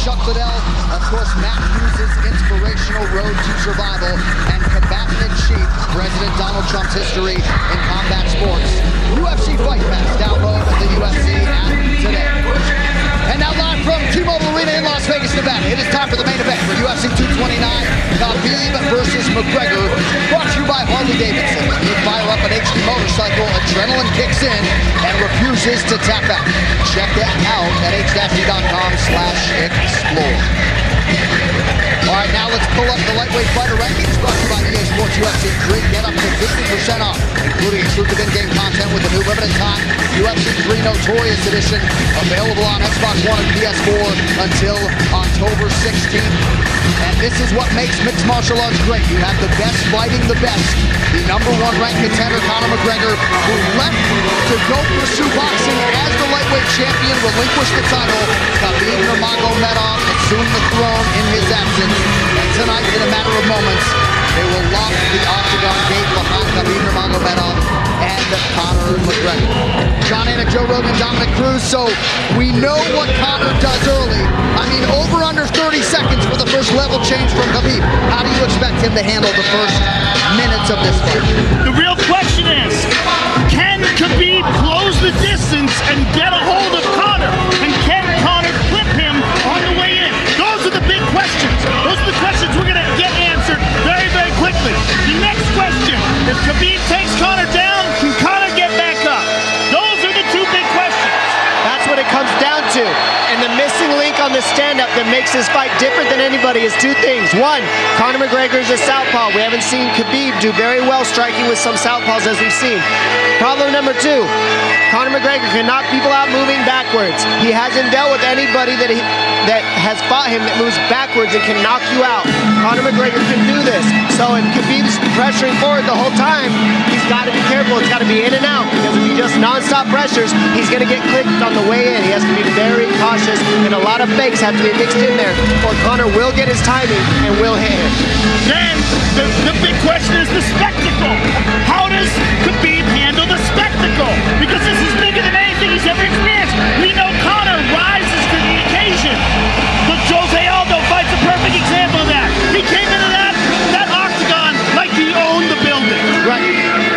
Chuck Liddell, of course, Matt Hughes' inspirational road to survival, and combatant-in-chief, President Donald Trump's history in combat sports. UFC Fight Pass. Download the UFC app today. And now live from T-Mobile Arena in Las Vegas, Nevada, it is time for the main event for UFC 229, Khabib versus McGregor, brought to you by Harley-Davidson. You fire up an HD motorcycle, adrenaline kicks in and refuses to tap out. Check that out at h-d.com/explore. All right, now let's pull up the lightweight fighter rankings brought to you by EA Sports UFC 3. Get up to 50% off, including exclusive in-game content with the new limited time UFC 3 Notorious Edition, available on Xbox One and PS4 until October 16th. And this is what makes mixed martial arts great. You have the best fighting the best. The #1 ranked contender, Conor Mcgregor, who left to go pursue boxing as the lightweight champion, relinquished the title. Khabib Nurmagomedov assumed the throne in his absence. And tonight, in a matter of moments, they will lock the octagon gate behind Khabib Nurmagomedov and Conor McGregor. John Anik, Joe Rogan, Dominic Cruz. So we know what Conor does early. I mean, over under 30 seconds for the first level change from Khabib. How do you expect him to handle the first minutes of this fight? The real question is, can Khabib close the distance and get a hold of Conor? And can Conor clip him on the way in? Those are the big questions. Those are the questions we're going to get answered very, very quickly. The next question, if Khabib takes Conor down, can Conor get back up? Those are the two big questions. That's what it comes down to. And the missing link on the stand-up that makes this fight different than anybody is two things. One, Conor McGregor is a southpaw. We haven't seen Khabib do very well striking with some southpaws as we've seen. Problem number two, Conor McGregor can knock people out moving backwards. He hasn't dealt with anybody that has fought him that moves backwards and can knock you out. Conor McGregor can do this. So if Khabib's pressuring forward the whole time, he's got to be careful. It's got to be in and out, because if he just non-stop pressures, he's going to get clipped on the way in. He has to be very cautious, and a lot of fakes have to be mixed in there, or Conor will get his timing and will hit him. Then the big question is the spectacle. How does Khabib handle the spectacle? Because this is bigger than anything he's ever experienced. We know Conor rises to the occasion. Look, Jose Aldo fight's a perfect example of that. He came into that octagon like he owned the building. Right.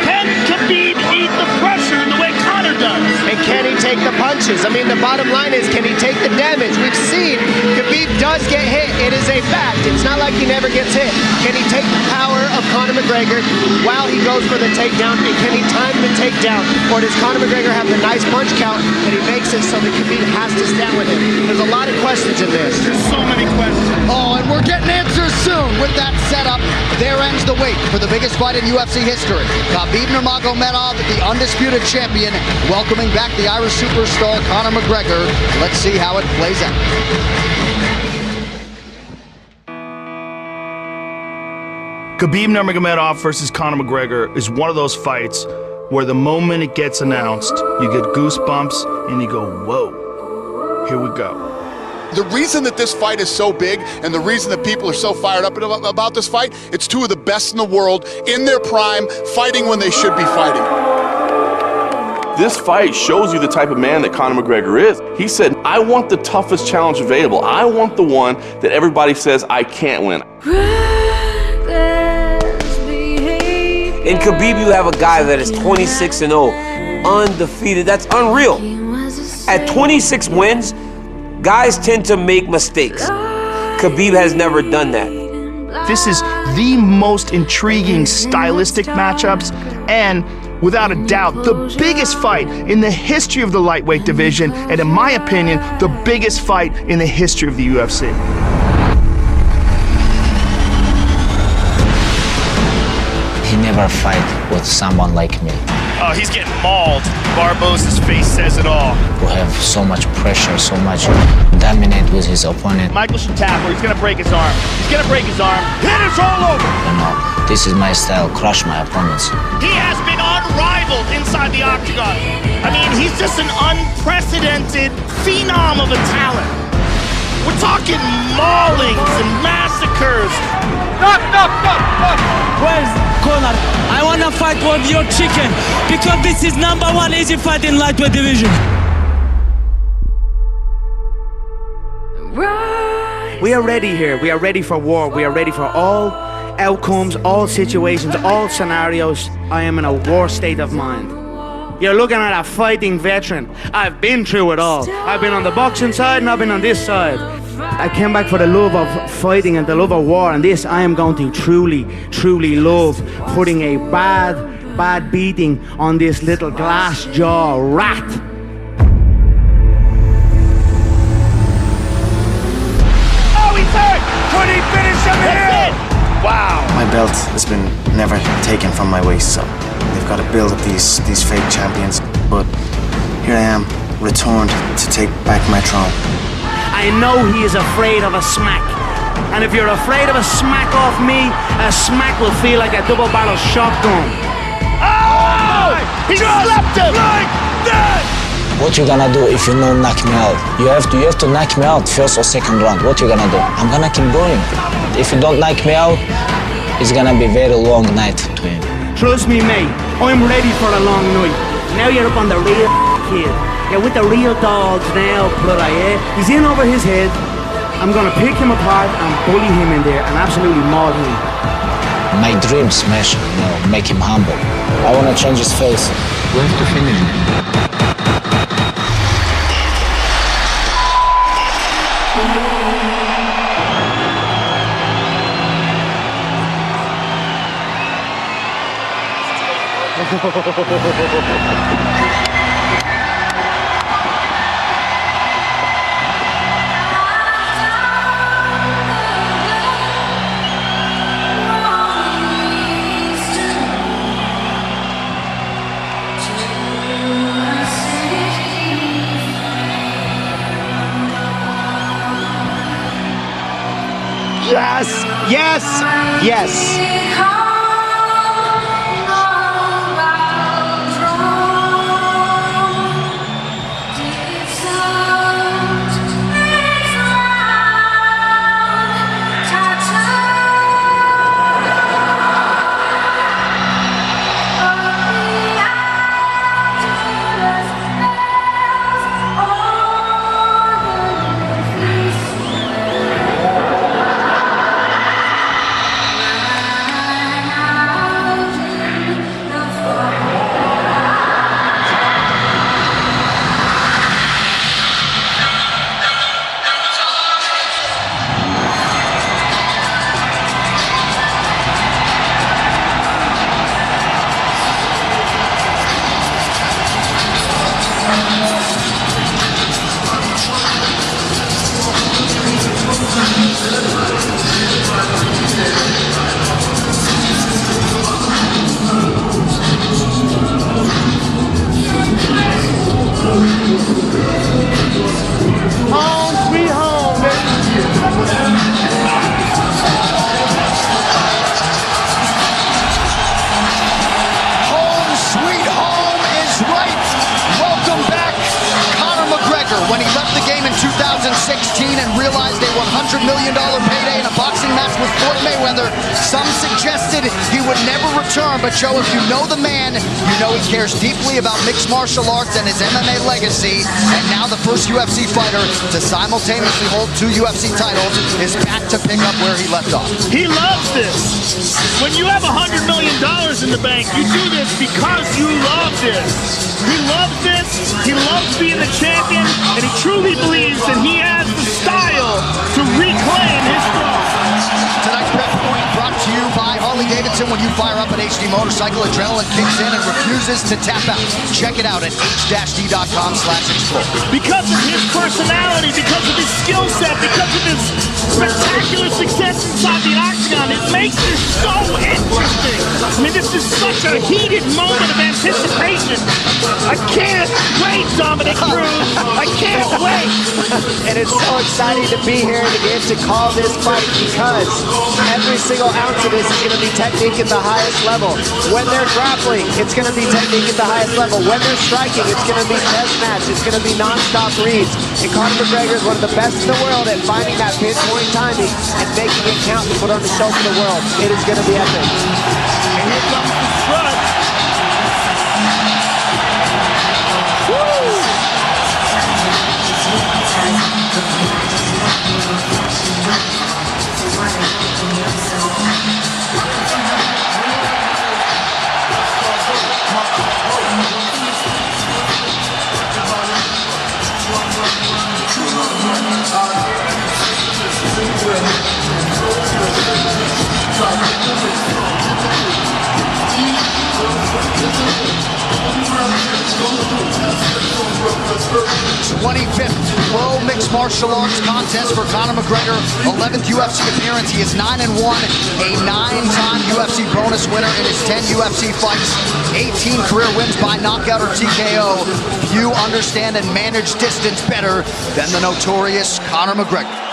Can Khabib eat the pressure the way Conor does? And can he take the punches? I mean, the bottom line is, can he take the damage? We've seen Khabib does get hit. It is a fact. It's not like he never gets hit. Can he take the power of Conor McGregor while he goes for the takedown? And can he time the takedown? Or does Conor McGregor have the nice punch count and he makes it so that Khabib has to stand with him? There's a lot of questions in this. There's so many questions. Oh, and we're getting answers soon. With that setup, there ends the wait for the biggest fight in UFC history. Khabib Nurmagomedov, the undisputed champion, welcoming back the Irish superstar Conor McGregor. Let's see how it plays out. Khabib Nurmagomedov versus Conor McGregor is one of those fights where the moment it gets announced, you get goosebumps and you go, whoa, here we go. The reason that this fight is so big and the reason that people are so fired up about this fight, it's two of the best in the world in their prime, fighting when they should be fighting. This fight shows you the type of man that Conor McGregor is. He said, I want the toughest challenge available. I want the one that everybody says I can't win. In Khabib, you have a guy that is 26-0, undefeated. That's unreal. At 26 wins, guys tend to make mistakes. Khabib has never done that. This is the most intriguing stylistic matchups, and without a doubt, the biggest fight in the history of the lightweight division, and in my opinion, the biggest fight in the history of the UFC. He never fight with someone like me. Oh, he's getting mauled. Barbosa's face says it all. Who have so much pressure, so much dominate with his opponent. Michael should tackle. He's gonna break his arm. He's gonna break his arm. Hit it's all over. You know, this is my style, crush my opponents. He has been unrivaled inside the octagon. I mean, he's just an unprecedented phenom of a talent. We're talking maulings and massacres. Where's Conor? I wanna fight with your chicken because this is #1 easy fight in lightweight division. We are ready here. We are ready for war. We are ready for all outcomes, all situations, all scenarios. I am in a war state of mind. You're looking at a fighting veteran. I've been through it all. I've been on the boxing side and I've been on this side. I came back for the love of fighting and the love of war, and this I am going to truly, truly love, putting a bad beating on this little glass jaw rat. Oh, he's hurt! Could he finish him here? Wow. My belt has been never taken from my waist, so they've got to build up these fake champions. But here I am, returned to take back my throne. I know he is afraid of a smack. And if you're afraid of a smack off me, a smack will feel like a double-barrel shotgun. Oh! He slapped him! Like that! What you gonna do if you don't knock me out? You have to knock me out first or second round. What you gonna do? I'm gonna keep going. If you don't knock me out, it's gonna be a very long night to him. Trust me, mate. I'm ready for a long night. Now you're up on the real kid. You're with the real dogs now, brother, yeah? He's in over his head. I'm gonna pick him apart and bully him in there and absolutely maul him. My dream smash him, make him humble. I wanna change his face. We have to finish him. Yes, yes, yes. When he left the game in 2016 and realized a $100 million payday in a boxing match with Floyd Mayweather, some suggested he would never return. But Joe, if you know the man, you know he cares deeply about mixed martial arts and his MMA legacy. And now the first UFC fighter to simultaneously hold 2 UFC titles is back to pick up where he left off. He loves this. When you have $100 million in the bank, you do this because you love this. He loves this. He loves being the champion. And he truly believes that he has the style to reclaim his throne. Tonight's Prep Point brought to you by Harley-Davidson. When you fire up an HD motorcycle, adrenaline kicks in and refuses to tap out. Check it out at h-d.com/explore. Because of his personality, because of his skill set, because of his spectacular success inside the octagon, it makes this so interesting. I mean, this is such a heated moment of anticipation. I can't wait, Dominic Cruz. I can't wait. And it's so exciting to be here and to get to call this fight because every single ounce of this is going to be technique at the highest level. When they're grappling, it's going to be technique at the highest level. When they're striking, it's going to be chess match. It's going to be non-stop reads. And Conor McGregor is one of the best in the world at finding that pinpoint timing and making it count to put on the show for the world. It is going to be epic. And here comes the strut. Woo! Pro Mixed Martial Arts contest for Conor McGregor. 11th UFC appearance. He is 9-1, a 9-time UFC bonus winner in his 10 UFC fights. 18 career wins by knockout or TKO. Few understand and manage distance better than the notorious Conor McGregor.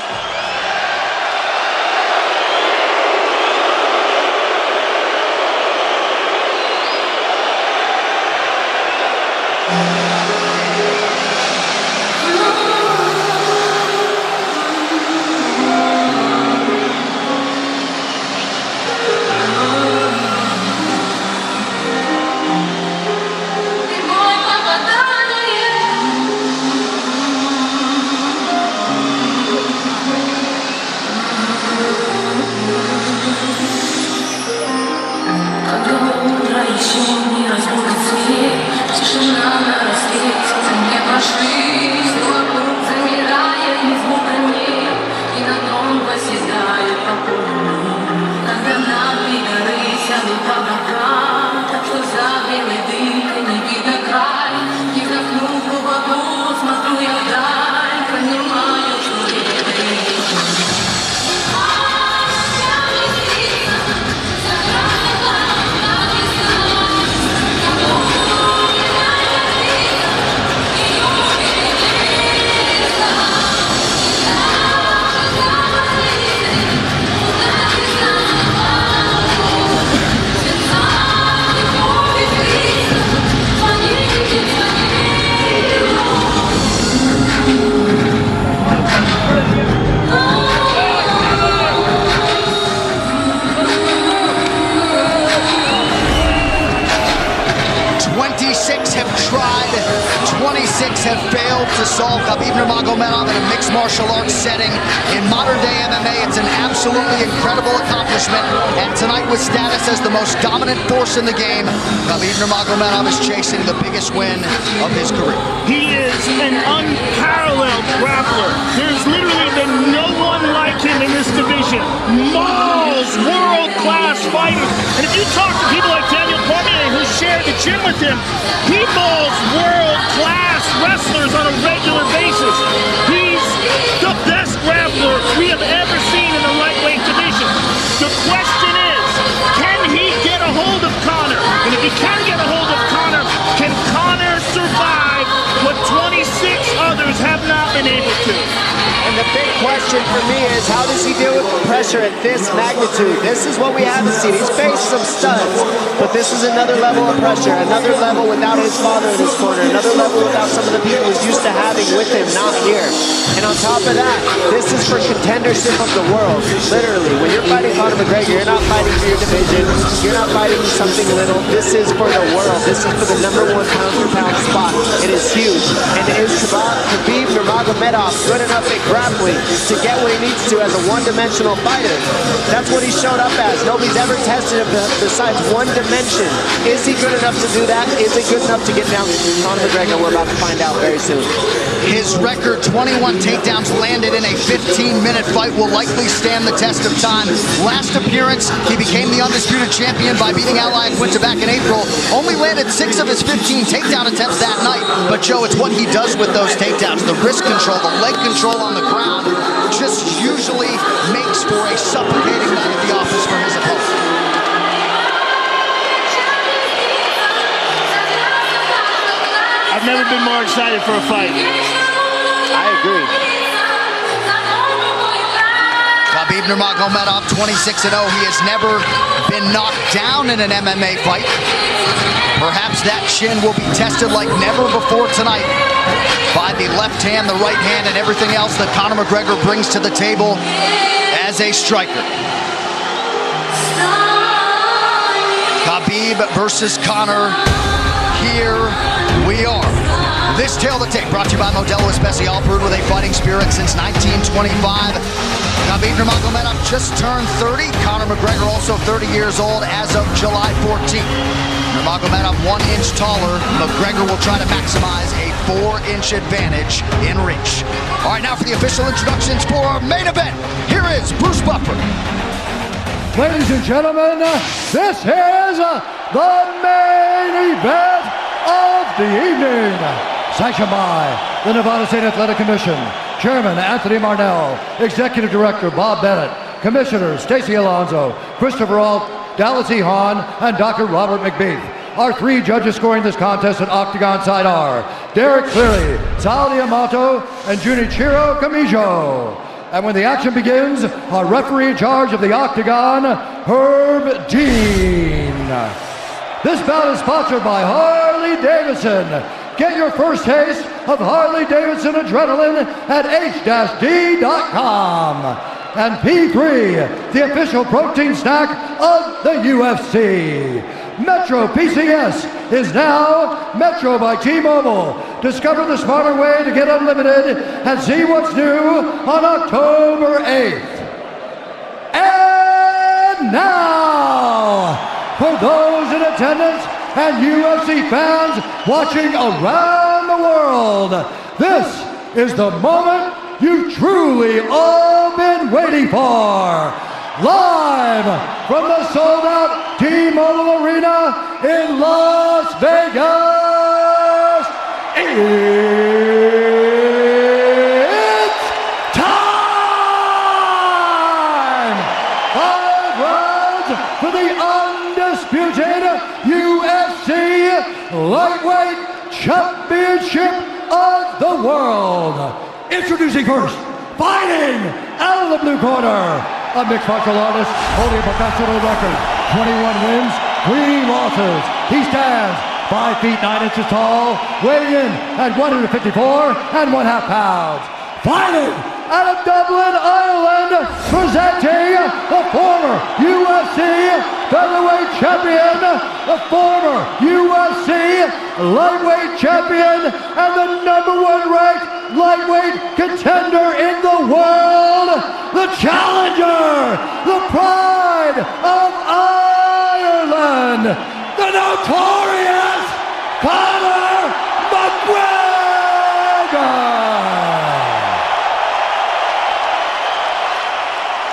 Have failed to solve Khabib Nurmagomedov in a mixed martial arts setting. In modern-day MMA, it's an absolutely incredible accomplishment. And tonight, with status as the most dominant force in the game, Khabib Nurmagomedov is chasing the biggest win of his career. He is an unparalleled grappler. There's literally been no one like him in this division. Mauls world-class fighters. And if you talk to people like Daniel Cormier, who shared the gym with him, he mauls world-class wrestlers on a regular basis. He's the best grappler we have ever seen in the lightweight division. The question is, can he get a hold of Conor? And if he can get a hold of Conor, can Conor survive what 26 others have not been able to? And the big question for me is, how does he deal with the pressure at this magnitude? This is what we haven't seen. He's faced some studs, but this is another level of pressure, another level without his father in his corner, another level without some of the people he's used to having with him, not here. And on top of that, this is for contendership of the world. Literally, when you're fighting Conor McGregor, you're not fighting for your division, you're not fighting something little. This is for the world. This is for the #1 pound-for-pound spot. It is huge. And is Khabib Nurmagomedov good enough at grappling to get what he needs to as a one-dimensional fighter? That's what he showed up as. Nobody's ever tested him besides one dimension. Is he good enough to do that? Is he good enough to get down to Conor McGregor? We're about to find out very soon. His record, 21 takedowns landed in a 15-minute fight, will likely stand the test of time. Last appearance, he became the undisputed champion by beating Al Iaquinta back in April. Only landed 6 of his 15 takedown attempts that night. But Joe, it's what he does with those takedowns. The wrist control, the leg control on the ground, just usually makes for a suffocating night at the office for his opponent. I've never been more excited for a fight. I agree. Khabib Nurmagomedov, 26-0. He has never been knocked down in an MMA fight. Perhaps that chin will be tested like never before tonight by the left hand, the right hand, and everything else that Conor McGregor brings to the table as a striker. Khabib versus Conor. Here we are. This Tale of the Tape brought to you by Modelo Especial, brewed with a fighting spirit since 1925. Khabib Nurmagomedov just turned 30. Conor McGregor also 30 years old as of July 14th. Nurmagomedov 1 inch taller. McGregor will try to maximize a 4-inch advantage in reach. All right, now for the official introductions for our main event. Here is Bruce Buffer. Ladies and gentlemen, this is the main event of the evening. Sanctioned by the Nevada State Athletic Commission, Chairman Anthony Marnell, Executive Director Bob Bennett, Commissioners Stacey Alonso, Christopher Alt, Dallas E. Hahn, and Dr. Robert McBeath. Our 3 judges scoring this contest at Octagon side are Derek Cleary, Sal Diamato, and Junichiro Kamijo. And when the action begins, our referee in charge of the Octagon, Herb Dean. This bout is sponsored by Harley Davidson. Get your first taste of Harley Davidson adrenaline at h-d.com. And P3, the official protein snack of the UFC. Metro PCS is now Metro by T-Mobile. Discover the smarter way to get unlimited and see what's new on October 8th. And now, for those in attendance and UFC fans watching around the world, this is the moment you've truly all been waiting for. Live from the sold-out T-Mobile Arena in Las Vegas, it's time! 5 rounds for the undisputed UFC Lightweight Championship of the World. Introducing first, fighting out of the blue corner, a mixed martial artist holding a professional record, 21 wins, 3 losses. He stands 5 feet 9 inches tall, weighing in at 154 1/2 pounds. Fighting out of Dublin, Ireland, presenting the former UFC featherweight champion, the former UFC lightweight champion, and the #1 ranked lightweight contender in the world, the challenger, the pride of Ireland, the notorious Conor McGregor.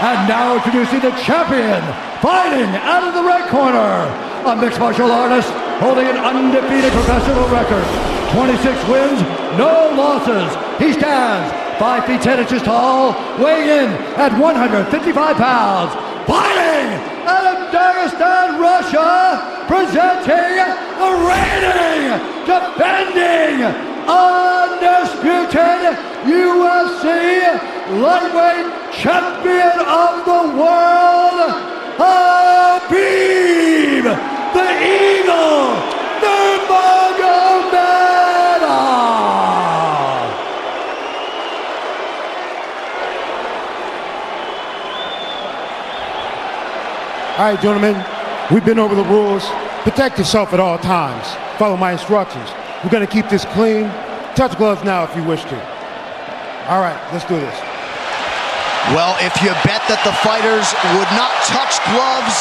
And now introducing the champion, fighting out of the red corner, a mixed martial artist holding an undefeated professional record, 26 wins, no losses. He stands 5 feet 10 inches tall, weighing in at 155 pounds. Fighting out of Dagestan, Russia, presenting the reigning, defending, undisputed UFC lightweight champion of the world, Khabib, the Eagle, Nurmagomedov. All right, gentlemen, we've been over the rules. Protect yourself at all times. Follow my instructions. We're gonna keep this clean. Touch gloves now if you wish to. All right, let's do this. Well, if you bet that the fighters would not touch gloves,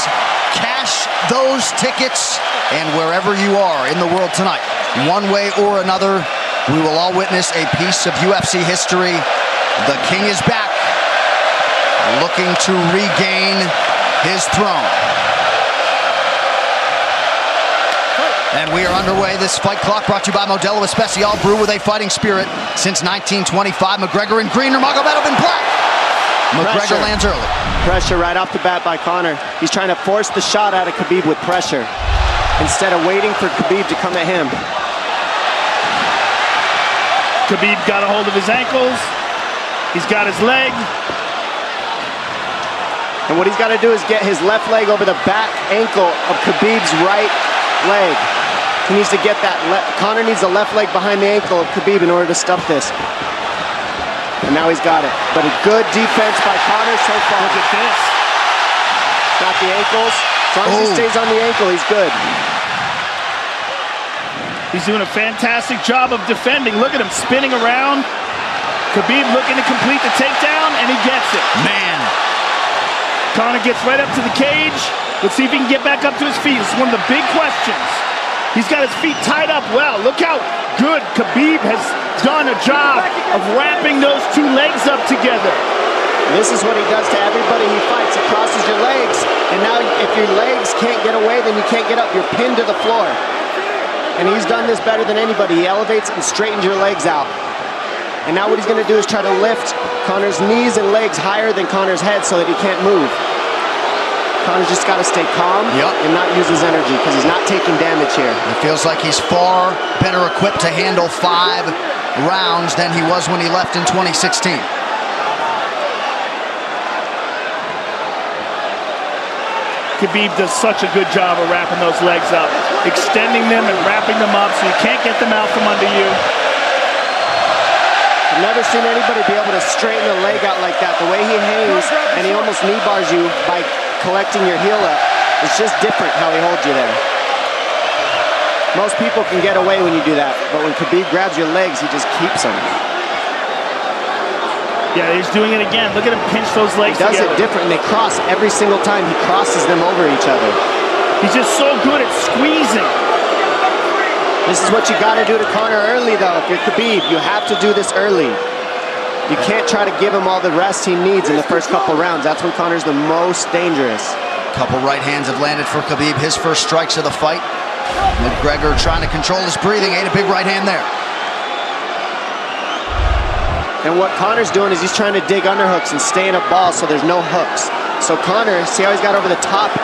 cash those tickets, and wherever you are in the world tonight, one way or another, we will all witness a piece of UFC history. The King is back, looking to regain his throne. And we are underway. This fight clock brought to you by Modelo Especial, brew with a fighting spirit since 1925. McGregor in green, Nurmagomedov in black. McGregor lands early. Pressure right off the bat by Conor. He's trying to force the shot out of Khabib with pressure instead of waiting for Khabib to come at him. Khabib got a hold of his ankles. He's got his leg. And what he's got to do is get his left leg over the back ankle of Khabib's right leg. He needs to get that. Conor needs the left leg behind the ankle of Khabib in order to stuff this. And now he's got it. But a good defense by Conor so far. Look at this. Got the ankles. As long as he stays on the ankle, he's good. He's doing a fantastic job of defending. Look at him spinning around. Khabib looking to complete the takedown, and he gets it. Man. Conor gets right up to the cage. Let's see if he can get back up to his feet. It's one of the big questions. He's got his feet tied up well. Look how good Khabib has done a job of wrapping those two legs up together. This is what he does to everybody he fights. He crosses your legs, and now if your legs can't get away, then you can't get up. You're pinned to the floor. And he's done this better than anybody. He elevates and straightens your legs out. And now what he's gonna do is try to lift Conor's knees and legs higher than Conor's head so that he can't move. Conor's just gotta stay calm and not use his energy because he's not taking damage here. It feels like he's far better equipped to handle 5 rounds than he was when he left in 2016. Khabib does such a good job of wrapping those legs up, extending them and wrapping them up so you can't get them out from under you. I've never seen anybody be able to straighten a leg out like that. The way he hangs and he almost knee bars you by collecting your heel up. It's just different how he holds you there. Most people can get away when you do that, but when Khabib grabs your legs, he just keeps them. Yeah, he's doing it again. Look at him pinch those legs together. He does it different, and they cross every single time. He crosses them over each other. He's just so good at squeezing. This is what you got to do to Conor early, though. If you're Khabib, you have to do this early. You can't try to give him all the rest he needs in the first couple rounds. That's when Conor's the most dangerous. Couple right hands have landed for Khabib. His first strikes of the fight. McGregor trying to control his breathing. Ate a big right hand there. And what Conor's doing is he's trying to dig underhooks and stay in a ball so there's no hooks. So Conor, see how he's got over the top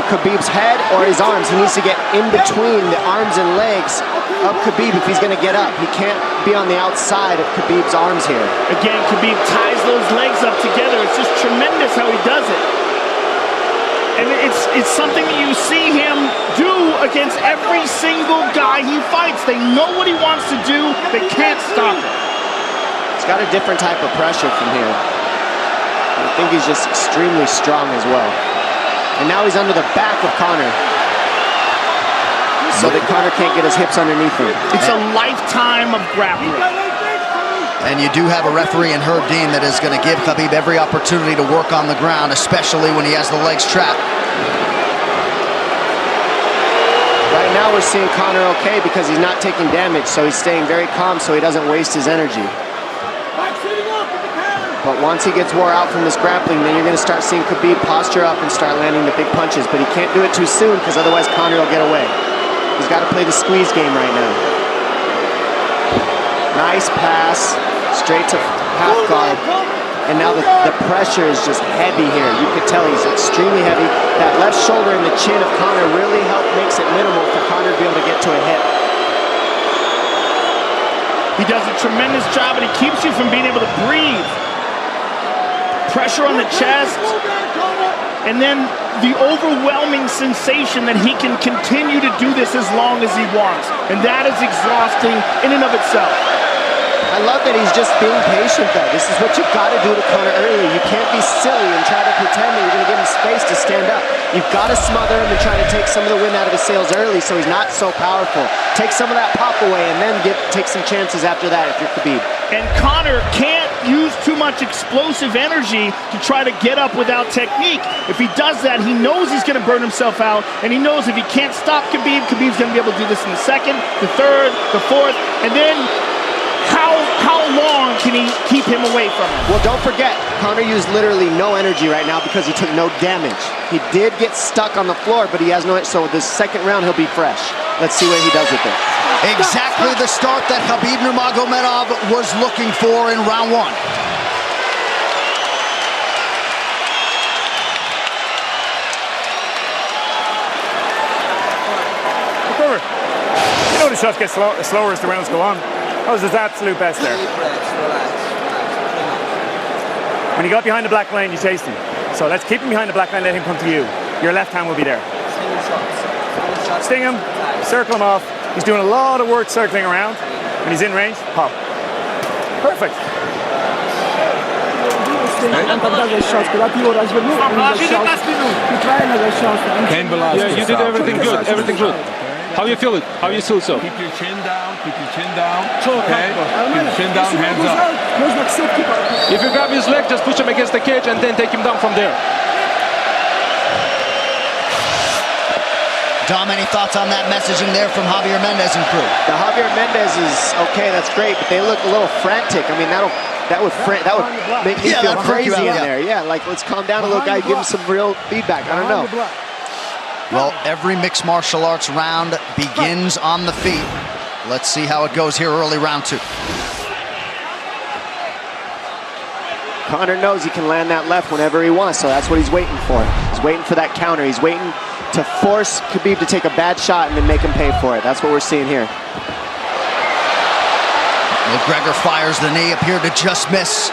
of Khabib's head or his arms? He needs to get in between the arms and legs of Khabib if he's going to get up. He can't be on the outside of Khabib's arms here. Again, Khabib ties those legs up together. It's just tremendous how he does it. And it's something that you see him do against every single guy he fights. They know what he wants to do. They can't stop it. He's got a different type of pressure from here. I think he's just extremely strong as well. And now he's under the back of Conor, so that Conor can't get his hips underneath him. It's a lifetime of grappling. And you do have a referee in Herb Dean that is going to give Khabib every opportunity to work on the ground, especially when he has the legs trapped. Right now we're seeing Conor okay because he's not taking damage, so he's staying very calm so he doesn't waste his energy. But once he gets wore out from this grappling, then you're going to start seeing Khabib posture up and start landing the big punches. But he can't do it too soon because otherwise Conor will get away. He's got to play the squeeze game right now. Nice pass, straight to half guard. And now the pressure is just heavy here. You can tell he's extremely heavy. That left shoulder and the chin of Conor really makes it minimal for Conor to be able to get to a hip. He does a tremendous job and he keeps you from being able to breathe. Pressure on the chest, and then the overwhelming sensation that he can continue to do this as long as he wants. And that is exhausting in and of itself. I love that he's just being patient, though. This is what you've got to do to Conor early. You can't be silly and try to pretend that you're going to give him space to stand up. You've got to smother him and try to take some of the wind out of his sails early so he's not so powerful. Take some of that pop away and then take some chances after that if you're Khabib. And Conor can't use too much explosive energy to try to get up without technique. If he does that, he knows he's going to burn himself out, and he knows if he can't stop Khabib, Khabib's going to be able to do this in the second, the third, the fourth, and then how long can he keep him away from him? Well, don't forget, Conor used literally no energy right now because he took no damage. He did get stuck on the floor, but he has no, so this second round he'll be fresh. Let's see what he does with it. Exactly the start that Khabib Nurmagomedov was looking for in round 1. You know the shots get slower as the rounds go on. That was his absolute best there. When he got behind the black line, you chased him. So let's keep him behind the black line, let him come to you. Your left hand will be there. Sting him, circle him off. He's doing a lot of work circling around. When he's in range, pop. Perfect. Yeah, you did everything good, everything good. How you feel it? How you feel so? Keep your chin down, keep your chin down. Okay? Keep your chin down, hands up. If you grab his leg, just push him against the cage and then take him down from there. Dom, any thoughts on that messaging there from Javier Mendez and crew? The Javier Mendez is okay, that's great, but they look a little frantic. I mean, that would make me feel crazy in there. Yeah, like let's calm down a little, guy. Give him some real feedback. I don't know. Well, every mixed martial arts round begins on the feet. Let's see how it goes here early round 2. Conor knows he can land that left whenever he wants, so that's what he's waiting for. He's waiting for that counter. He's waiting to force Khabib to take a bad shot and then make him pay for it. That's what we're seeing here. McGregor fires the knee, appeared to just miss.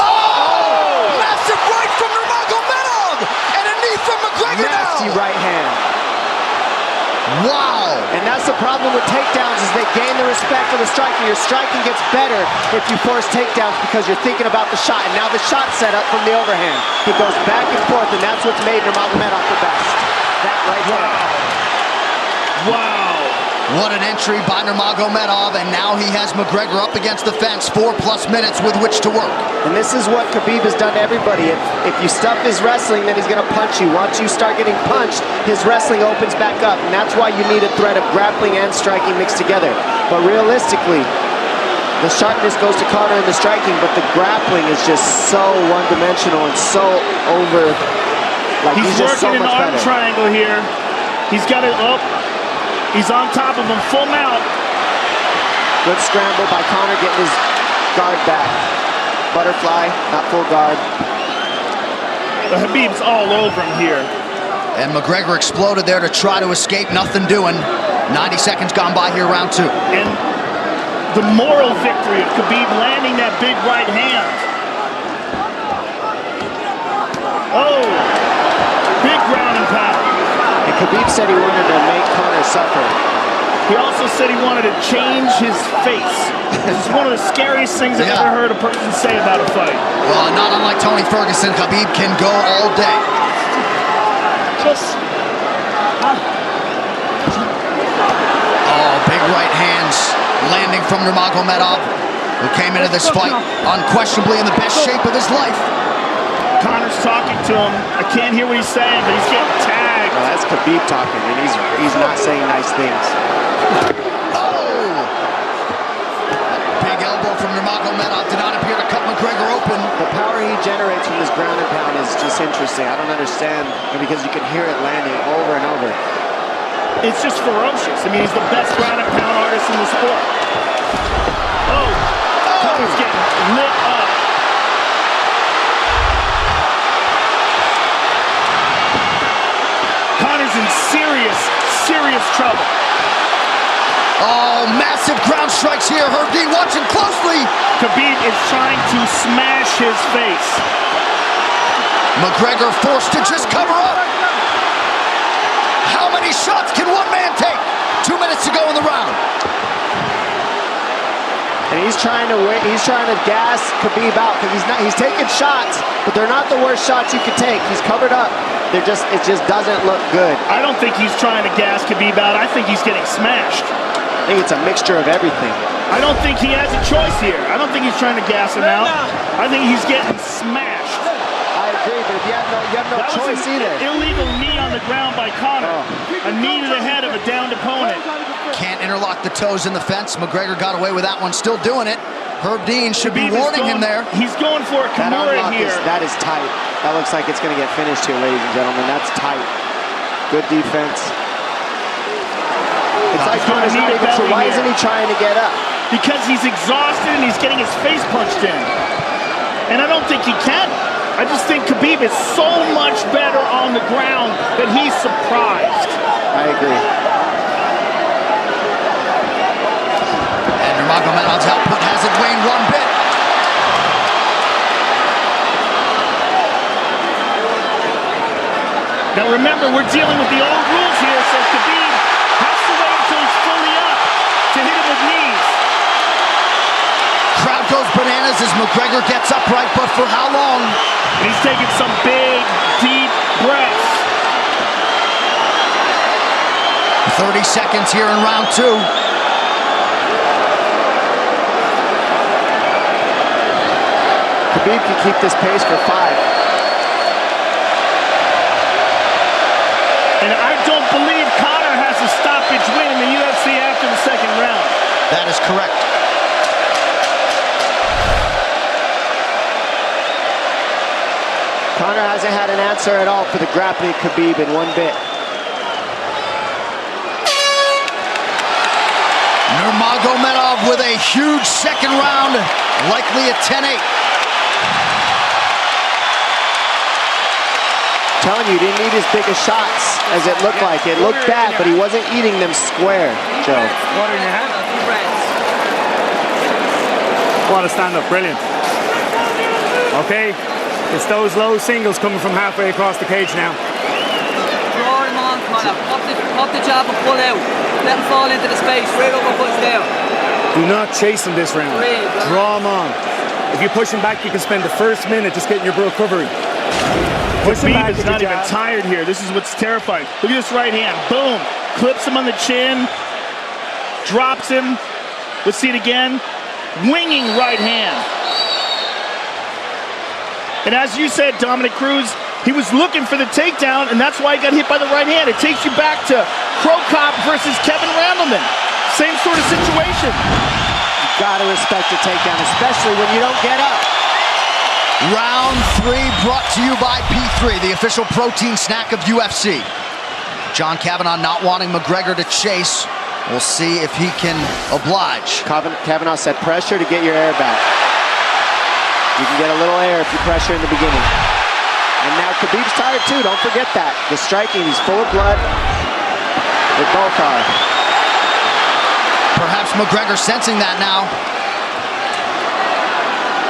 Oh! Massive right from Nurmagomedov! And a knee from McGregor now! Nasty right hand. Wow! And that's the problem with takedowns, is they gain the respect of the striking. Your striking gets better if you force takedowns because you're thinking about the shot. And now the shot set up from the overhand. He goes back and forth, and that's what's made Nurmagomedov the best. That right hand. Wow! What an entry by Nurmagomedov, and now he has McGregor up against the fence. 4+ minutes with which to work. And this is what Khabib has done to everybody. If you stuff his wrestling, then he's going to punch you. Once you start getting punched, his wrestling opens back up, and that's why you need a threat of grappling and striking mixed together. But realistically, the sharpness goes to Conor in the striking, but the grappling is just so one-dimensional and so over. Like he's just so working much an arm better. triangle here. He's got it up. He's on top of him, full mount. Good scramble by Conor, getting his guard back. Butterfly, not full guard. But Khabib's all over him here. And McGregor exploded there to try to escape, nothing doing. 90 seconds gone by here, round 2. And the moral victory of Khabib landing that big right hand. Oh, big ground and pound. And Khabib said he wanted to make Conor suffer. He also said he wanted to change his face. This is one of the scariest things I've ever heard a person say about a fight. Well, not unlike Tony Ferguson, Khabib can go all day. Oh, big right hands landing from Nurmagomedov, who came into this fight unquestionably in the best shape of his life. Conor's talking to him. I can't hear what he's saying, but he's getting tagged. Well, that's Khabib talking, and he's not saying nice things. Oh! Big elbow from Nurmagomedov did not appear to cut McGregor open. The power he generates from this ground and pound is just interesting. I don't understand, because you can hear it landing over and over. It's just ferocious. I mean, he's the best ground and pound artist in the sport. Oh! Conor's getting lit up. Conor's in serious trouble. Oh, massive ground strikes here. Herb Dean watching closely. Khabib is trying to smash his face. McGregor forced to just cover up. How many shots can one man take? 2 minutes to go in the round. And he's trying to gas Khabib out, because he's taking shots, but they're not the worst shots you could take. He's covered up. It just doesn't look good. I don't think he's trying to gas Khabib out. I think he's getting smashed. I think it's a mixture of everything. I don't think he has a choice here. I don't think he's trying to gas him out. I think he's getting smashed. I agree, but you have no choice either. Illegal knee on the ground by Conor. A knee to the head of a downed opponent. Can't interlock the toes in the fence. McGregor got away with that one, still doing it. Herb Dean should be warning him there. He's going for a Kimura here. That is tight. That looks like it's going to get finished here, ladies and gentlemen. That's tight. Good defense. It's like Conor's not even sure. Why isn't he trying to get up? Because he's exhausted and he's getting his face punched in. And I don't think he can. I just think Khabib is so much better on the ground that he's surprised. I agree. And Nurmagomedov's output hasn't waned one bit. Now remember, we're dealing with the old rules here, so Khabib has to wait until he's fully up to hit him with knees. Crowd goes bananas as McGregor gets upright, but for how long? And he's taking some big, deep breaths. 30 seconds here in round 2. Khabib can keep this pace for 5. That is correct. Conor hasn't had an answer at all for the grappling Khabib in one bit. Nurmagomedov with a huge second round, likely a 10-8. Telling you, he didn't need his biggest shots, as it looked like. It looked bad, but he wasn't eating them square, Joe. Water in your hand. What a stand-up, brilliant. Okay, it's those low singles coming from halfway across the cage now. Draw him on, Conor. Pop the jab and pull out. Let him fall into the space, right over, push down. Do not chase him this round. Draw him on. If you push him back, you can spend the first minute just getting your recovery. Khabib is not even tired here. This is what's terrifying. Look at this right hand. Boom. Clips him on the chin. Drops him. Let's see it again. Winging right hand. And as you said, Dominic Cruz, he was looking for the takedown, and that's why he got hit by the right hand. It takes you back to Crow Cop versus Kevin Randleman. Same sort of situation. You gotta respect the takedown, especially when you don't get up. Round 3 brought to you by P3, the official protein snack of UFC. John Kavanagh not wanting McGregor to chase. We'll see if he can oblige. Kavanagh said pressure to get your air back. You can get a little air if you pressure in the beginning. And now Khabib's tired too, don't forget that. The striking, he's full of blood. They both are. Perhaps McGregor sensing that now.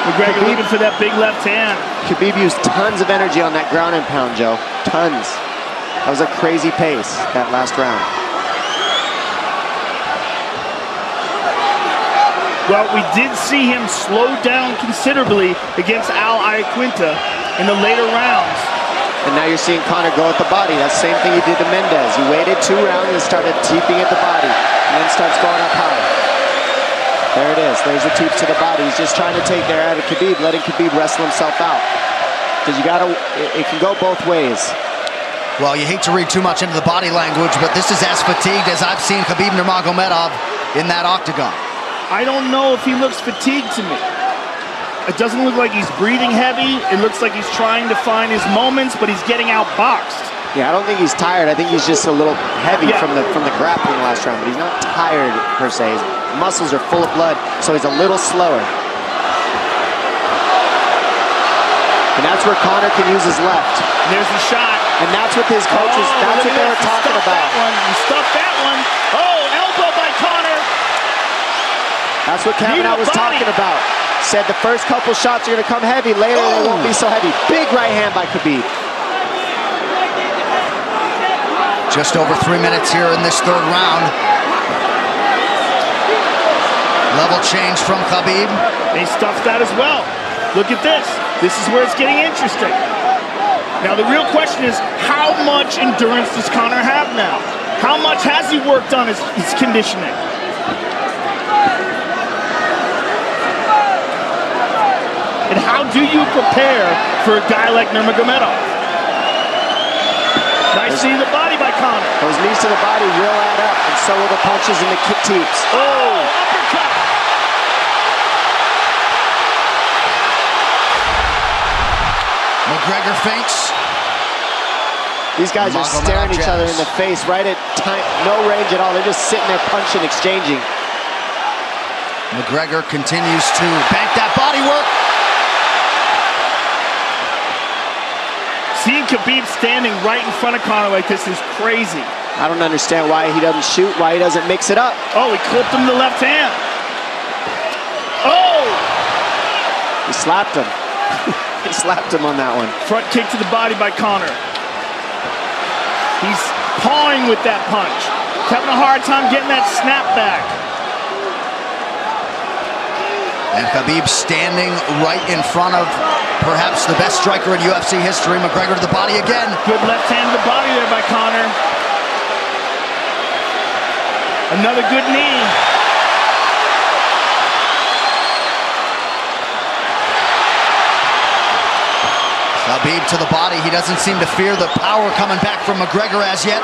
McGregor looking for that big left hand. Khabib used tons of energy on that ground and pound, Joe. Tons. That was a crazy pace, that last round. Well, we did see him slow down considerably against Al Iaquinta in the later rounds. And now you're seeing Conor go at the body. That's the same thing he did to Mendez. He waited 2 rounds and started teeping at the body, and then starts going up high. There it is. There's the teeps to the body. He's just trying to take their out of Khabib, letting Khabib wrestle himself out. Because you gotta, it can go both ways. Well, you hate to read too much into the body language, but this is as fatigued as I've seen Khabib Nurmagomedov in that octagon. I don't know if he looks fatigued to me. It doesn't look like he's breathing heavy. It looks like he's trying to find his moments, but he's getting outboxed. Yeah, I don't think he's tired. I think he's just a little heavy from the grappling last round, but he's not tired per se. His muscles are full of blood, so he's a little slower. And that's where Conor can use his left. And there's the shot. And that's what his coaches, that's what they were talking about. He stuffed that one. Oh, elbow by Conor. That's what Kavanagh was talking about. Said the first couple shots are going to come heavy. Later, they won't be so heavy. Big right hand by Khabib. Just over 3 minutes here in this 3rd round. Level change from Khabib. They stuffed that as well. Look at this. This is where it's getting interesting. Now, the real question is, how much endurance does Conor have now? How much has he worked on his conditioning? And how do you prepare for a guy like Nurmagomedov? Nice seeing the body by Conor. Those knees to the body will add up, and so will the punches and the kick teeps. Oh, uppercut. McGregor feints. These guys are staring each other in the face right at time, no range at all. They're just sitting there punching, exchanging. McGregor continues to bank that body work. Seeing Khabib standing right in front of Conor like this is crazy. I don't understand why he doesn't shoot, why he doesn't mix it up. Oh, he clipped him the left hand. Oh! He slapped him. He slapped him on that one. Front kick to the body by Conor. He's pawing with that punch. He's having a hard time getting that snap back. And Khabib standing right in front of perhaps the best striker in UFC history. McGregor to the body again. Good left hand to the body there by Conor. Another good knee. Khabib to the body. He doesn't seem to fear the power coming back from McGregor as yet.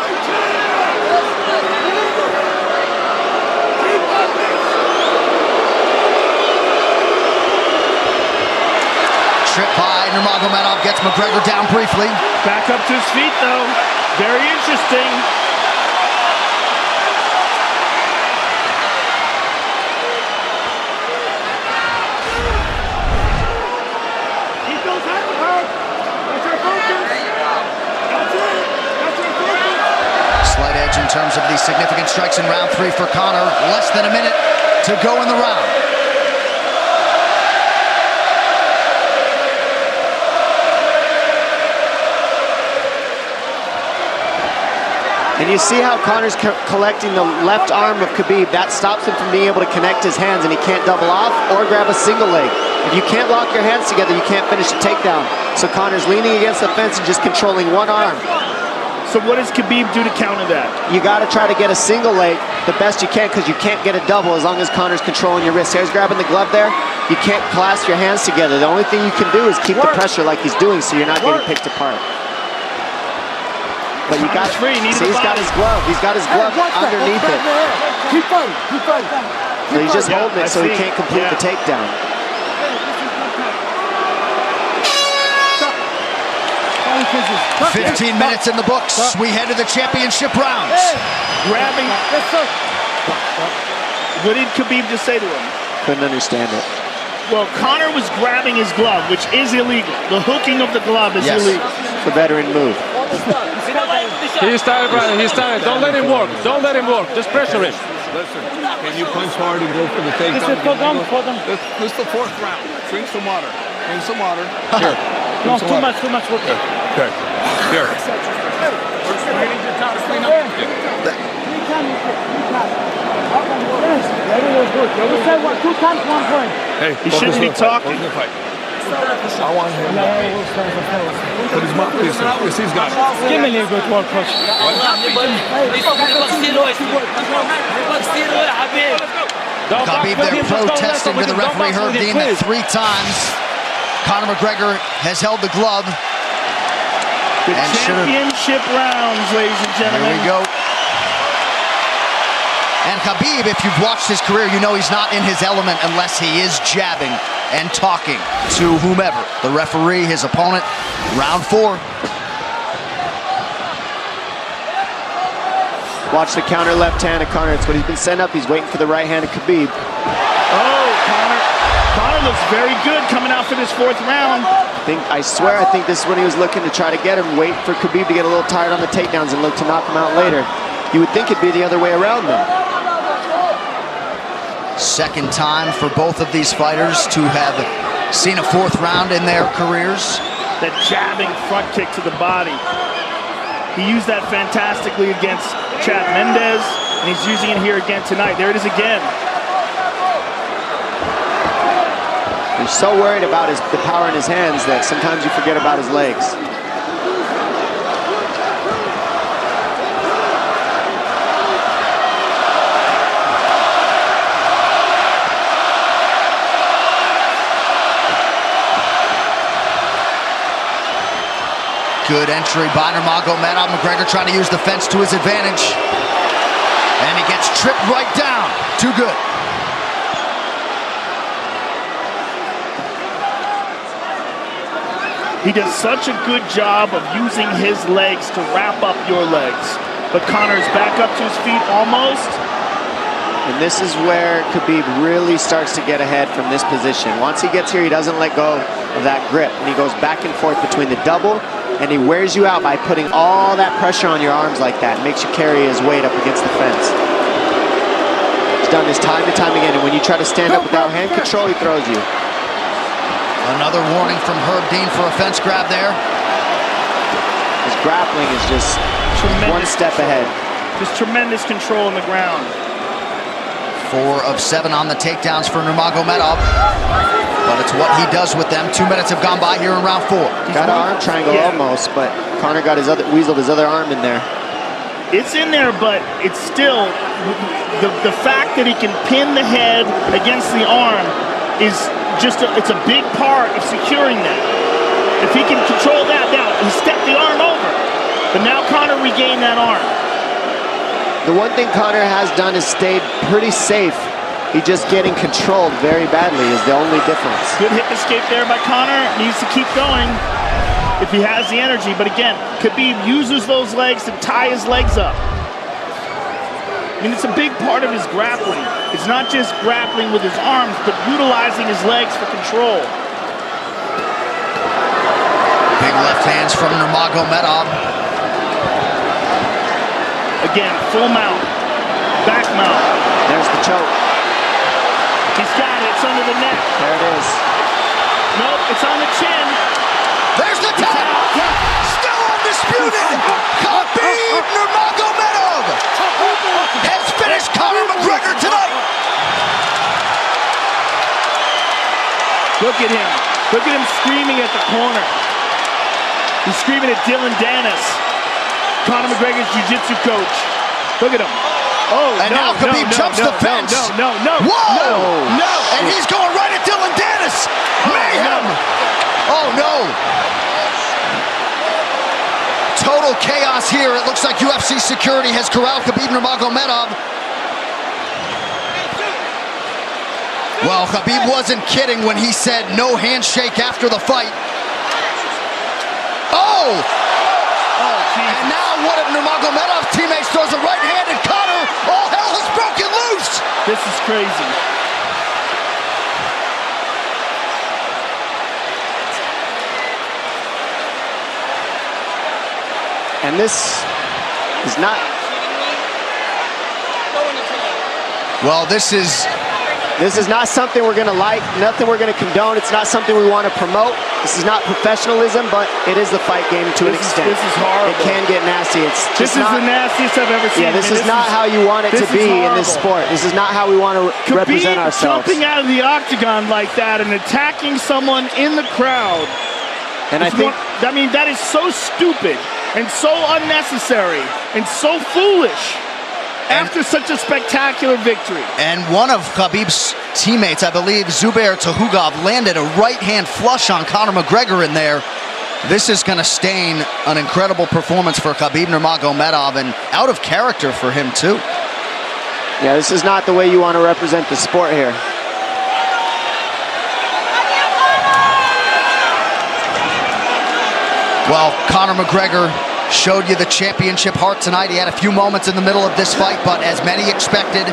trip by Nurmagomedov, gets McGregor down briefly. Back up to his feet, though. Very interesting. Slight edge in terms of the significant strikes in round 3 for Conor. Less than a minute to go in the round. And you see how Conor's collecting the left arm of Khabib. That stops him from being able to connect his hands, and he can't double off or grab a single leg. If you can't lock your hands together, you can't finish the takedown. So Conor's leaning against the fence and just controlling one arm. So what does Khabib do to counter that? You got to try to get a single leg the best you can, because you can't get a double as long as Conor's controlling your wrist. Here's grabbing the glove there. You can't clasp your hands together. The only thing you can do is keep the pressure like he's doing, so you're not getting picked apart. But you got see, he's got his glove. He's got his glove underneath it. Keep fighting, keep fighting. So he's just holding it so he can't complete the takedown. Stop. 15 minutes in the books. We head to the championship rounds. Grabbing. What did Khabib just say to him? Couldn't understand it. Well, Conor was grabbing his glove, which is illegal. The hooking of the glove is illegal. It's a veteran move. He started, brother. He started. Don't let him work. Don't let him work. Just pressure him. Listen, can you punch hard and go for the takedown? This is the 4th round. Drink some water. Drink some water. Here. No, too much work. Okay. Here. Hey, he shouldn't be talking. I want him. Put his mouth. Yes, he's got it. Give me a good work, coach. Khabib there protesting to the referee. Herb Dean that 3 times Conor McGregor has held the glove. The championship rounds, ladies and gentlemen. Here we go. And Khabib, if you've watched his career, you know he's not in his element unless he is jabbing and talking to whomever. The referee, his opponent, round 4. Watch the counter left hand of Conor. It's what he's been sent up. He's waiting for the right hand of Khabib. Oh, Conor looks very good coming out for this 4th round. I swear, I think this is when he was looking to try to get him, wait for Khabib to get a little tired on the takedowns and look to knock him out later. You would think it'd be the other way around, though. Second time for both of these fighters to have seen a 4th round in their careers. That jabbing front kick to the body. He used that fantastically against Chad Mendes, and he's using it here again tonight. There it is again. He's so worried about the power in his hands that sometimes you forget about his legs. Good entry by Nurmagomedov. McGregor trying to use the fence to his advantage. And he gets tripped right down. Too good. He does such a good job of using his legs to wrap up your legs. But Conor's back up to his feet almost. And this is where Khabib really starts to get ahead from this position. Once he gets here, he doesn't let go of that grip. And he goes back and forth between the double, and he wears you out by putting all that pressure on your arms like that. It makes you carry his weight up against the fence. He's done this time and time again, and when you try to stand up without hand control, he throws you. Another warning from Herb Dean for a fence grab there. His grappling is just one step ahead. Just tremendous control on the ground. 4 of 7 on the takedowns for Nurmagomedov. But it's what he does with them. 2 minutes have gone by here in round 4. Got an arm triangle almost, but Conor got weaseled his other arm in there. It's in there, but it's still, the fact that he can pin the head against the arm is just, it's a big part of securing that. If he can control that, now he stepped the arm over, but now Conor regained that arm. The one thing Conor has done is stayed pretty safe He's just getting controlled very badly is the only difference. Good hip escape there by Conor. Needs to keep going if he has the energy. But again, Khabib uses those legs to tie his legs up. I mean, it's a big part of his grappling. It's not just grappling with his arms, but utilizing his legs for control. Big left hands from Nurmagomedov. Again, full mount, back mount. There's the choke. He's got it, it's under the neck. There it is. Nope, it's on the chin. There's the tap. Still undisputed. Khabib Nurmagomedov has finished Conor McGregor tonight. Look at him. Look at him screaming at the corner. He's screaming at Dylan Dennis, Conor McGregor's jiu-jitsu coach. Look at him. Oh, and now Khabib jumps the fence. No. Whoa! No! And he's going right at Dylan Dennis. Mayhem! Oh, no. Total chaos here. It looks like UFC security has corralled Khabib Nurmagomedov. Well, Khabib wasn't kidding when he said no handshake after the fight. Oh! And now one of Nurmagomedov's teammates throws a right hand at Conor. All hell has broken loose. This is crazy. And this is not... Well, this is not something we're going to like, nothing we're going to condone. It's not something we want to promote. This is not professionalism, but it is the fight game to an extent. This is horrible. It can get nasty. This is the nastiest I've ever seen. Yeah, this is not how you want it to be in this sport. This is not how we want to represent ourselves. Jumping out of the octagon like that and attacking someone in the crowd. And I think... I mean, that is so stupid and so unnecessary and so foolish. After such a spectacular victory. And one of Khabib's teammates, I believe Zubair Tukhugov, landed a right-hand flush on Conor McGregor in there. This is going to stain an incredible performance for Khabib Nurmagomedov and out of character for him too. Yeah, this is not the way you want to represent the sport here. Well, Conor McGregor showed you the championship heart tonight. He had a few moments in the middle of this fight, but as many expected,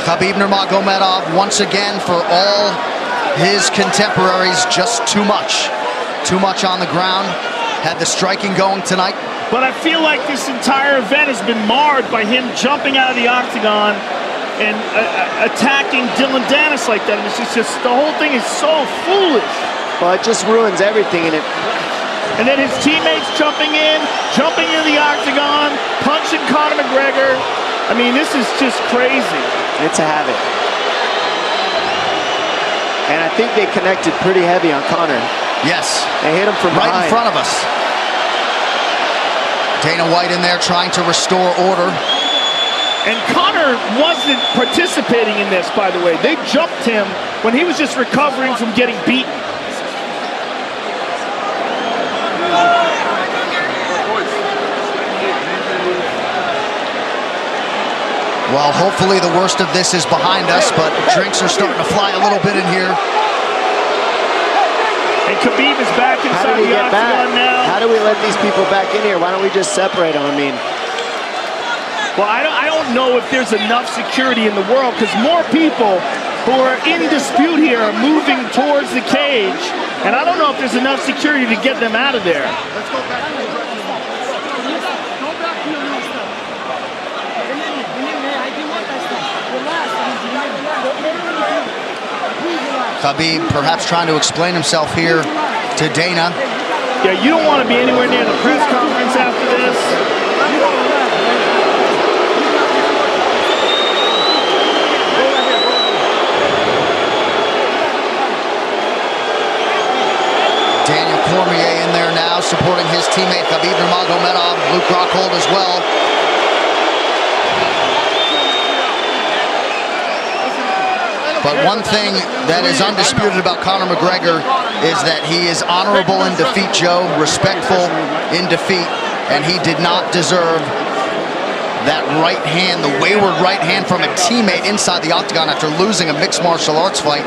Khabib Nurmagomedov, once again, for all his contemporaries, just too much. Too much on the ground. Had the striking going tonight. But I feel like this entire event has been marred by him jumping out of the octagon and attacking Dylan Dennis like that. And it's just the whole thing is so foolish. Well, it just ruins everything in it. And then his teammates jumping in the octagon, punching Conor McGregor. I mean, this is just crazy. It's a habit. And I think they connected pretty heavy on Conor. Yes. They hit him from behind. Right in front of us. Dana White in there trying to restore order. And Conor wasn't participating in this, by the way. They jumped him when he was just recovering from getting beaten. Well, hopefully the worst of this is behind us, but drinks are starting to fly a little bit in here. And Khabib is back inside the octagon now. How do we let these people back in here? Why don't we just separate them? I mean... Well, I don't know if there's enough security in the world, because more people who are in dispute here are moving towards the cage, and I don't know if there's enough security to get them out of there. Let's go back to your Khabib perhaps trying to explain himself here to Dana. Yeah, you don't want to be anywhere near the press conference after this. Daniel Cormier in there now, supporting his teammate Khabib Nurmagomedov, Luke Rockhold as well. But one thing that is undisputed about Conor McGregor is that he is honorable in defeat, Joe, respectful in defeat, and he did not deserve that right hand, the wayward right hand from a teammate inside the octagon after losing a mixed martial arts fight.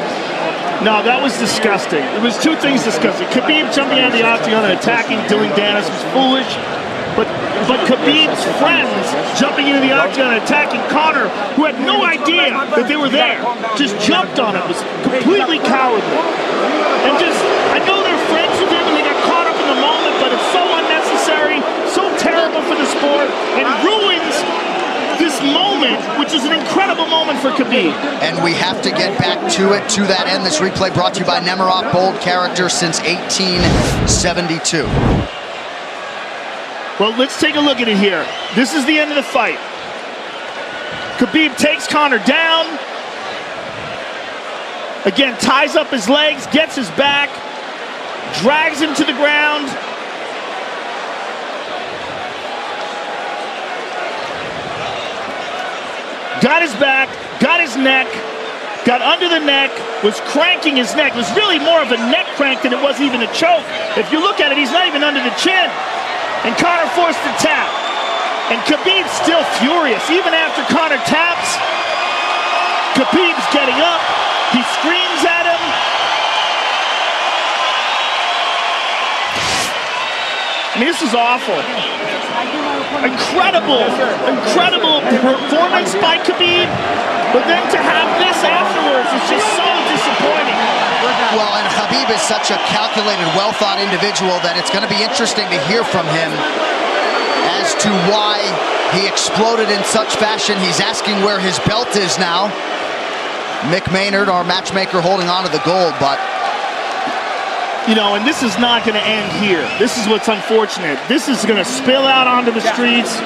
No, that was disgusting. It was two things disgusting. Khabib jumping out of the octagon and attacking Dylan Dennis was foolish. But Khabib's friends jumping into the octagon and attacking Conor, who had no idea that they were there, just jumped on it, was completely cowardly. And just, I know they're friends with him and they got caught up in the moment, but it's so unnecessary, so terrible for the sport, and ruins this moment, which is an incredible moment for Khabib. And we have to get back to it, to that end. This replay brought to you by Nemiroff, bold character since 1872. Well, let's take a look at it here. This is the end of the fight. Khabib takes Conor down. Again, ties up his legs, gets his back, drags him to the ground. Got his back, got his neck, got under the neck, was cranking his neck. It was really more of a neck crank than it was even a choke. If you look at it, he's not even under the chin. And Conor forced the tap. And Khabib's still furious. Even after Conor taps, Khabib's getting up. He screams at him. I mean, this is awful. Incredible performance by Khabib. But then to have this afterwards is just so disappointing. Well, and Khabib is such a calculated, well-thought individual that it's going to be interesting to hear from him as to why he exploded in such fashion. He's asking where his belt is now. Mick Maynard, our matchmaker, holding on to the gold, but... You know, and this is not going to end here. This is what's unfortunate. This is going to spill out onto the streets.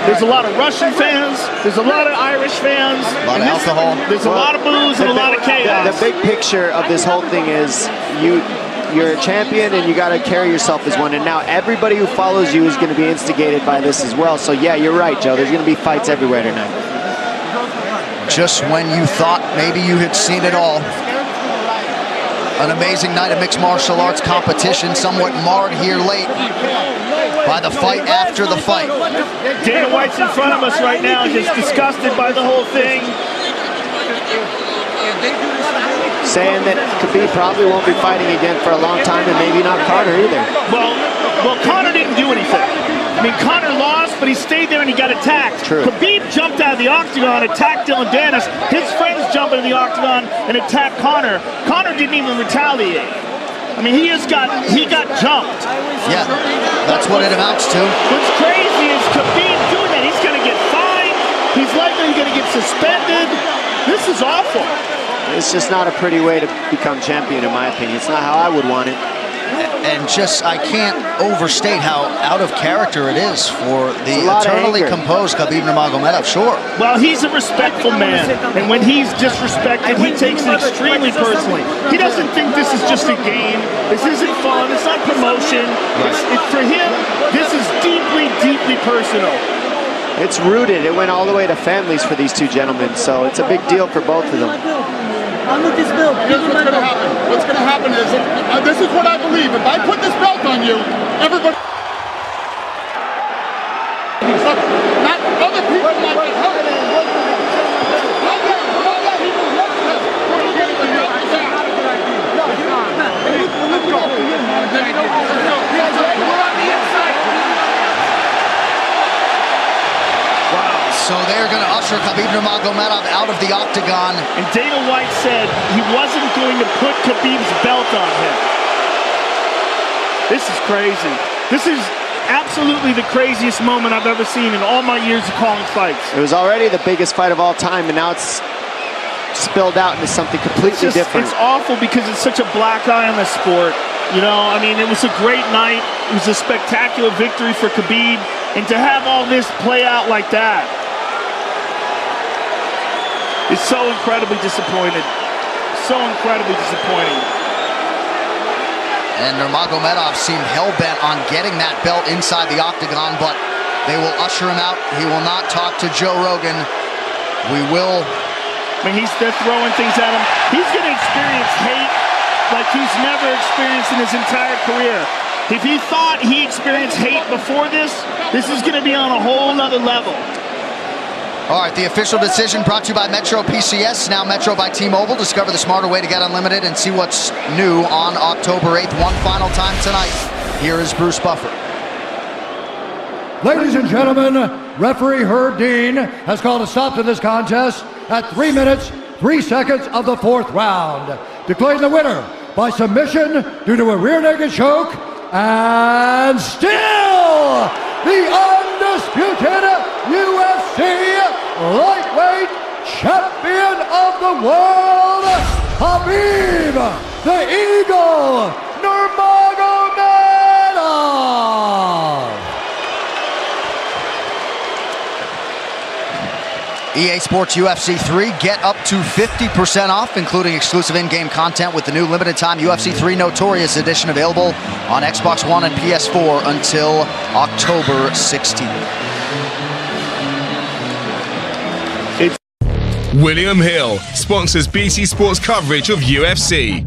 There's a lot of Russian fans. There's a lot of Irish fans. A lot of alcohol. There's a lot of booze and a lot of chaos. The big picture of this whole thing is you're a champion and you got to carry yourself as one. And now everybody who follows you is going to be instigated by this as well. So yeah, you're right, Joe. There's going to be fights everywhere tonight. Just when you thought maybe you had seen it all. An amazing night of mixed martial arts competition, somewhat marred here late by the fight after the fight. Dana White's in front of us right now, just disgusted by the whole thing. Saying that Khabib probably won't be fighting again for a long time, and maybe not Conor either. Well, Conor didn't do anything. I mean, Conor lost, but he stayed there and he got attacked. True. Khabib jumped out of the octagon, attacked Dylan Dennis. His friends jumped into the octagon and attacked Conor. Conor didn't even retaliate. I mean, he got jumped. Yeah, that's what it amounts to. What's crazy is Khabib doing that. He's going to get fined. He's likely going to get suspended. This is awful. It's just not a pretty way to become champion, in my opinion. It's not how I would want it. And just, I can't overstate how out of character it is for the eternally composed Khabib Nurmagomedov, sure. Well, he's a respectful man, and when he's disrespected, he takes it extremely personally. He doesn't think this is just a game. This isn't fun. It's not promotion. For him, this is deeply, deeply personal. It's rooted. It went all the way to families for these two gentlemen, so it's a big deal for both of them. Here's what's going to happen. What's going to happen is, this is what I believe. If I put this belt on you, everybody... Not other people might help. So they're going to usher Khabib Nurmagomedov out of the octagon. And Dana White said he wasn't going to put Khabib's belt on him. This is crazy. This is absolutely the craziest moment I've ever seen in all my years of calling fights. It was already the biggest fight of all time, and now it's spilled out into something completely different. It's awful because it's such a black eye on the sport. You know, I mean, it was a great night. It was a spectacular victory for Khabib. And to have all this play out like that, it's so incredibly disappointed. So incredibly disappointing. And Nurmagomedov seemed hell-bent on getting that belt inside the octagon, but they will usher him out. He will not talk to Joe Rogan. I mean, they're throwing things at him. He's going to experience hate like he's never experienced in his entire career. If he thought he experienced hate before this is going to be on a whole nother level. All right, the official decision brought to you by Metro PCS, now Metro by T-Mobile. Discover the smarter way to get unlimited and see what's new on October 8th. One final time tonight. Here is Bruce Buffer. Ladies and gentlemen, referee Herb Dean has called a stop to this contest at 3 minutes, 3 seconds of the 4th round. Declaring the winner by submission due to a rear naked choke, and still the undisputed UFC lightweight champion of the world, Khabib the Eagle Nurmagomedov. EA Sports UFC 3, get up to 50% off, including exclusive in-game content with the new limited-time UFC 3 Notorious Edition available on Xbox One and PS4 until October 16th. William Hill sponsors BT Sports coverage of UFC.